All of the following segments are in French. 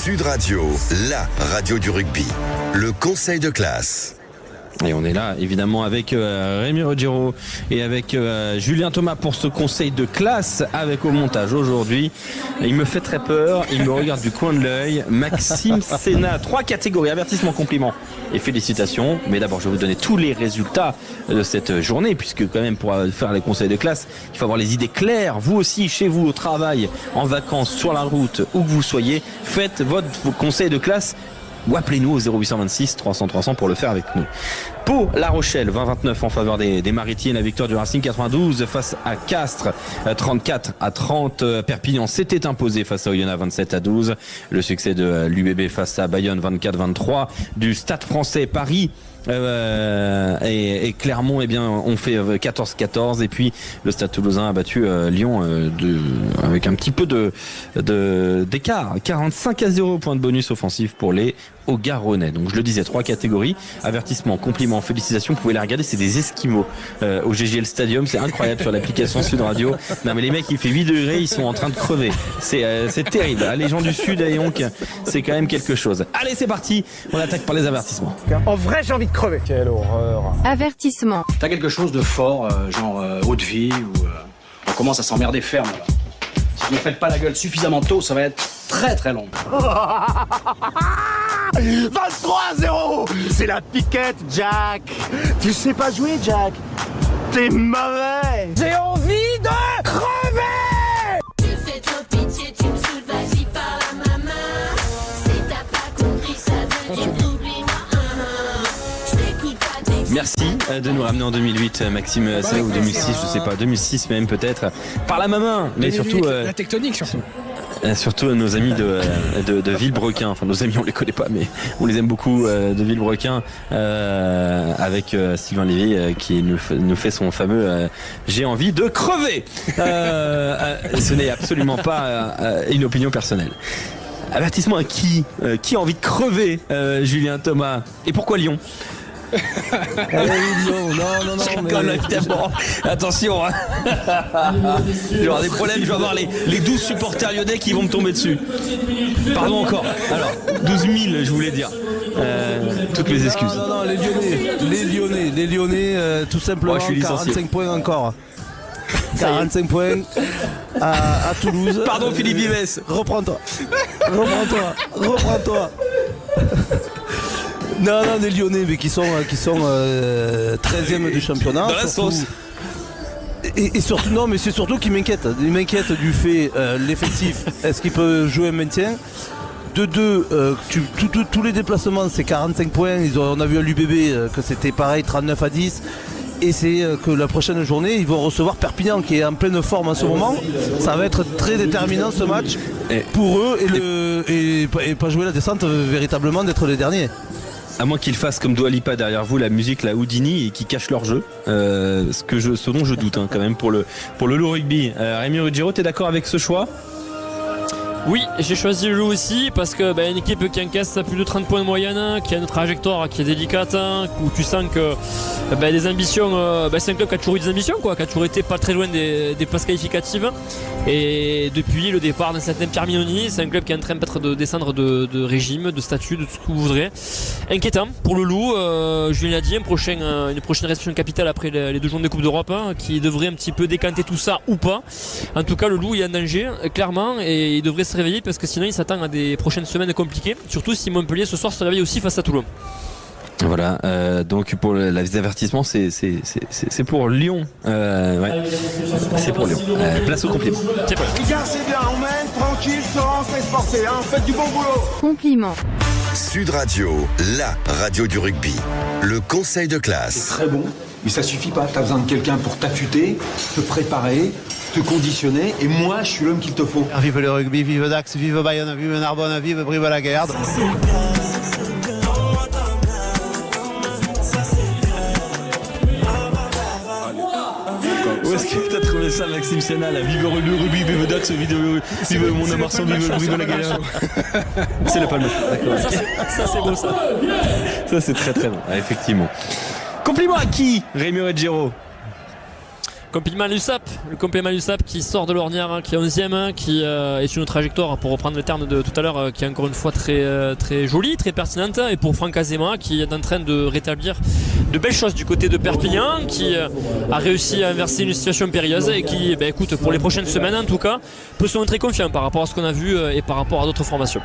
Sud Radio, la radio du rugby. Le conseil de classe. Et on est là évidemment avec Rémi Ruggiero et avec Julien Thomas pour ce conseil de classe avec au montage aujourd'hui. Il me fait très peur, il me regarde du coin de l'œil. Maxime Sénat, 3 catégories, avertissement, compliment et félicitations. Mais d'abord je vais vous donner tous les résultats de cette journée, puisque quand même pour faire les conseils de classe, il faut avoir les idées claires. Vous aussi, chez vous, au travail, en vacances, sur la route, où que vous soyez, faites votre conseil de classe. Ou appelez-nous au 0826 300 300 pour le faire avec nous. Pau, La Rochelle, 20-29 en faveur des Maritiens. La victoire du Racing 92 face à Castres, 34-30. Perpignan s'était imposé face à Oyonnax 27-12. Le succès de l'UBB face à Bayonne 24-23. Du Stade Français Paris et Clermont, eh bien, on fait 14-14. Et puis le Stade Toulousain a battu Lyon avec un petit peu d'écart. 45-0, point de bonus offensif pour les Hauts-Garonnais. Donc je le disais, 3 catégories, avertissement, compliment, félicitations. Vous pouvez les regarder, c'est des Esquimaux au GGL Stadium, c'est incroyable sur l'application Sud Radio. Non mais les mecs, il fait 8 degrés, ils sont en train de crever. C'est terrible. Les gens du Sud à Yonk, c'est quand même quelque chose. Allez, c'est parti, on attaque par les avertissements. En vrai, j'ai envie de crever. Quelle horreur. Avertissement. T'as quelque chose de fort, genre eau de vie, ou on commence à s'emmerder ferme là. Si vous ne faites pas la gueule suffisamment tôt, ça va être très très long. 23-0. C'est la piquette, Jack. Tu sais pas jouer, Jack. T'es mauvais. J'ai envie de crever. Tu fais trop pitié, tu me saoules, vas-y par la maman. Si t'as pas compris, ça veut dire oublie-moi. Je t'écoute pas, t'écoutes. Merci de nous ramener en 2008, Maxime, c'est ou 2006, je sais pas, 2006 même peut-être, par la main, mais surtout la tectonique surtout. Surtout nos amis de Villebrequin, enfin nos amis on les connaît pas mais on les aime beaucoup, de Villebrequin, avec Sylvain Lévy qui nous fait son fameux j'ai envie de crever. Ce n'est absolument pas une opinion personnelle. Avertissement à qui a envy de crever, Julien Thomas, et pourquoi Lyon? Non, mais... évidemment. Attention, hein. Je vais avoir des problèmes, je vais avoir les 12 supporters lyonnais qui vont me tomber dessus. Pardon encore. Alors, 12 000, je voulais dire. Toutes mes excuses. Non, les Lyonnais, tout simplement, je suis licencié. 45 points encore. 45 points à Toulouse. Pardon, Philippe Vives. Reprends-toi. Non, des Lyonnais, mais qui sont 13e du championnat. Dans la sauce. Et surtout, non, mais c'est surtout qui m'inquiète. Il m'inquiète du fait, l'effectif, est-ce qu'il peut jouer un maintien? De deux, tous les déplacements, c'est 45 points. On a vu à l'UBB que c'était pareil, 39-10. Et c'est que la prochaine journée, ils vont recevoir Perpignan qui est en pleine forme en ce moment. Ça va être très déterminant ce match pour eux et pas jouer la descente véritablement d'être les derniers. À moins qu'ils fassent comme Dua Lipa derrière vous, la musique, la Houdini, et qui cache leur jeu. Ce dont je doute quand même pour le Loup Rugby. Rémi Ruggiero, t'es d'accord avec ce choix? Oui, j'ai choisi le Loup aussi parce que une équipe qui encaisse plus de 30 points de moyenne, qui a une trajectoire qui est délicate, où tu sens que des ambitions, c'est un club qui a toujours eu des ambitions, qui a toujours été pas très loin des places qualificatives. Et depuis le départ d'un certain Pierre Mignoni, c'est un club qui est en train peut-être de descendre de régime, de statut, de tout ce que vous voudrez. Inquiétant pour le Loup, Julien l'a dit, une prochaine restriction capitale après les 2 journées de Coupe d'Europe, qui devrait un petit peu décanter tout ça ou pas. En tout cas, le Loup il est en danger, clairement, et il devrait se réveiller parce que sinon il s'attend à des prochaines semaines compliquées, surtout si Montpellier ce soir se réveille aussi face à Toulon. Voilà, donc pour les avertissements, c'est pour Lyon. Ouais. C'est pour Lyon. Place au compliment. Les gars, c'est bien, on mène, tranquille, serein, se laisse porter, faites du bon boulot. Compliment. Sud Radio, la radio du rugby. Le conseil de classe. C'est très bon, mais ça suffit pas. T'as besoin de quelqu'un pour t'affûter, te préparer, te conditionner, et moi, je suis l'homme qu'il te faut. Vive le rugby, vive Dax, vive Bayonne, vive Narbonne, vive Brive-la-Gaillarde. Où est-ce que t'as trouvé ça, Maxime Sénat, là? Vive le rugby, vive Dax, vive Mont-de-Marsan, vive Brive-la-Gaillarde. C'est la palme. D'accord. Ça c'est beau ça. Ça c'est très très bon, effectivement. Compliment à qui, Rémi Ruggiero? complément l'USAP. Le complément l'USAP qui sort de l'ornière, hein, qui est 11e, hein, qui est sur une trajectoire, pour reprendre le terme de tout à l'heure, qui est encore une fois très jolie, très pertinente. Et pour Franck Azema qui est en train de rétablir de belles choses du côté de Perpignan, qui a réussi à inverser une situation périlleuse et qui, écoute, pour les prochaines semaines en tout cas, peut se montrer confiant par rapport à ce qu'on a vu et par rapport à d'autres formations.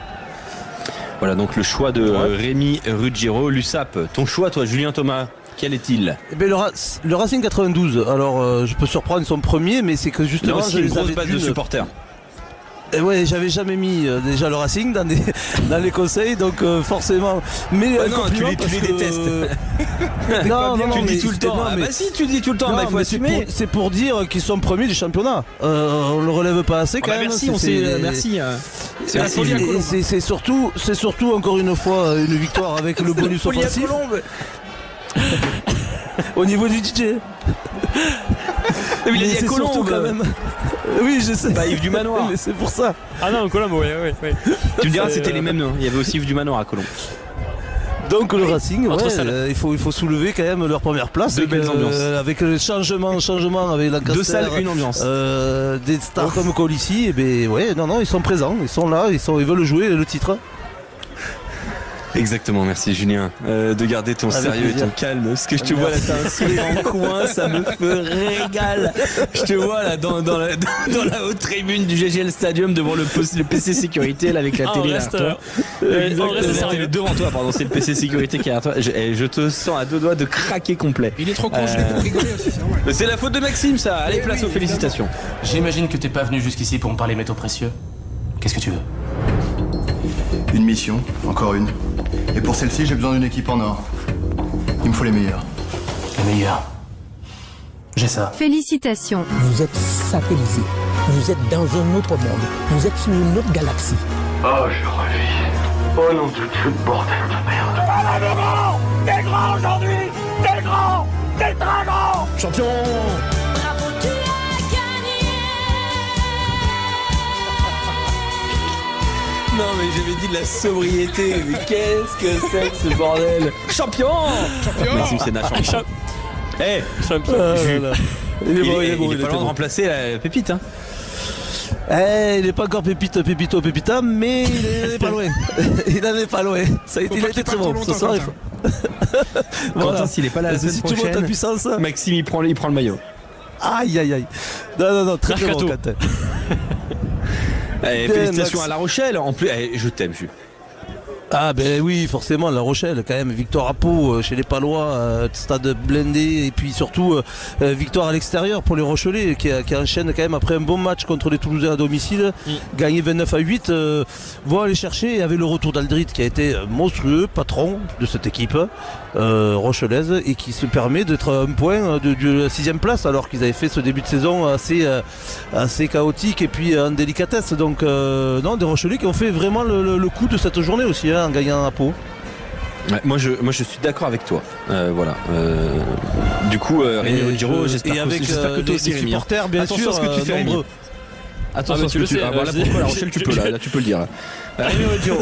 Voilà donc le choix de Rémi Ruggiero. L'USAP, ton choix toi Julien Thomas, quel est-il? Le Racing 92, alors je peux surprendre, ils sont premiers, mais c'est que justement aussi une grosse base de supporters. Et ouais, j'avais jamais mis déjà le Racing dans les conseils, donc forcément. Mais non, tu les détestes. non, tu le dis mais tout le temps. non, Bah si, tu le dis tout le temps, il faut assumer. C'est pour dire qu'ils sont premiers du championnat. On le relève pas assez quand même. Merci, merci. C'est surtout encore une fois une victoire avec le bonus offensif. Au niveau du DJ. Mais il a dit à Colombe quand même. Oui, je sais. Yves du Manoir. Mais c'est pour ça. Ah non, Colombe, oui. Tu me diras, c'était les mêmes noms. Il y avait aussi Yves du Manoir à Colombe. Donc le Racing, il faut soulever quand même leur première place. Deux belles ambiances. Avec le changement avec Lancaster. Deux salles, une ambiance. Des stars comme Colissi, ils sont présents, ils sont là, ils veulent jouer le titre. Exactement, merci Julien de garder ton sérieux et ton calme, parce que je te vois là, t'as un sourire en coin, ça me fait régal. Je te vois là dans la haute tribune du GGL Stadium devant le PC sécurité là, avec la télé derrière toi. Devant toi, pardon, c'est le PC sécurité qui est derrière toi. Je te sens à deux doigts de craquer complet. Il est trop con, je l'ai pour rigoler aussi, c'est normal. C'est la faute de Maxime ça, allez place aux félicitations. J'imagine que t'es pas venu jusqu'ici pour me parler métaux précieux. Qu'est-ce que tu veux? Une mission, encore une. Et pour celle-ci, j'ai besoin d'une équipe en or. Il me faut les meilleurs. Les meilleurs. J'ai ça. Félicitations. Vous êtes satellisé. Vous êtes dans un autre monde. Vous êtes sur une autre galaxie. Oh, je revis. Oh non, Dieu, bordel de merde. T'es grand aujourd'hui. T'es grand. T'es très grand. Champion. Bravo, tu as gagné. Non mais j'avais dit de la sobriété, mais qu'est-ce que c'est que ce bordel? Champion. Maxime Sénat, champion. Champion. Il est pas loin de remplacer la pépite, hein. Il n'est pas encore pépita, mais il est pas loin. Il en est pas loin. Il a été très bon ce soir. Quentin, s'il est pas là la semaine prochaine, Maxime il prend le maillot. Aïe. Non, très bon Quentin. Félicitations à La Rochelle. En plus, je t'aime, Jules. Ah ben oui, forcément, La Rochelle, quand même, victoire à Pau chez les Palois, stade blindé, et puis surtout victoire à l'extérieur pour les Rochelais qui enchaînent quand même après un bon match contre les Toulousains à domicile, gagné 29-8, vont aller chercher, et avec le retour d'Aldrit qui a été monstrueux, patron de cette équipe rochelaise, et qui se permet d'être à un point de la 6ème place, alors qu'ils avaient fait ce début de saison assez chaotique et puis en délicatesse. Donc non, des Rochelais qui ont fait vraiment le coup de cette journée aussi, en gagnant à Pau. Ouais, moi je suis d'accord avec toi. Voilà. Du coup, Rémi Ruggiero, j'espère que toi aussi, Rémi. Supporters, bien attention sûr, à ce que tu fais, Rémi. Attention à ce que tu fais. Voilà pourquoi La Rochelle, tu peux là tu peux le dire. Rémi Ruggiero.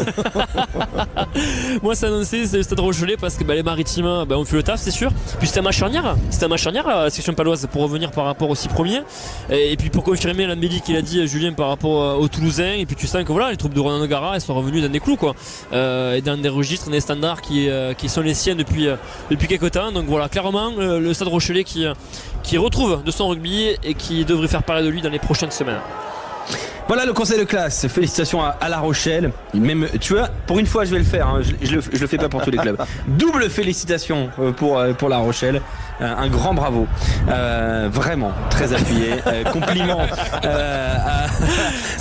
Moi, c'est annoncé, c'est le stade Rochelais parce que les Maritimes ont fait le taf, c'est sûr. Puis c'était un match charnière. La section paloise pour revenir par rapport aux 6 premiers. Et puis pour confirmer l'embellie qu'il a dit Julien par rapport aux Toulousains. Et puis tu sens que voilà, les troupes de Ronan Gara, elles sont revenues dans des clous, quoi. Et dans des registres, des standards qui sont les siens depuis quelques temps. Donc voilà, clairement, le stade Rochelais qui retrouve de son rugby et qui devrait faire parler de lui dans les prochaines semaines. Voilà le conseil de classe. Félicitations à La Rochelle. Même, tu vois, pour une fois, je vais le faire. Hein. Je le fais pas pour tous les clubs. Double félicitations pour La Rochelle. Un grand bravo. Vraiment très appuyé. Compliment à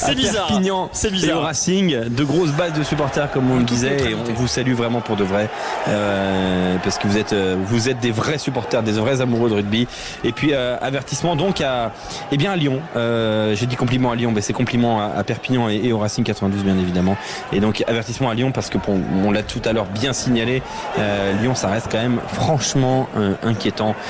Perpignan et au Racing. De grosses bases de supporters, comme on le disait, et on vous salue vraiment pour de vrai, parce que vous êtes des vrais supporters, des vrais amoureux de rugby. Et puis avertissement donc à Lyon. J'ai dit compliment à Lyon, mais c'est compliment à Perpignan et au Racing 92 bien évidemment. Et donc avertissement à Lyon parce que on l'a tout à l'heure bien signalé, Lyon ça reste quand même franchement inquiétant.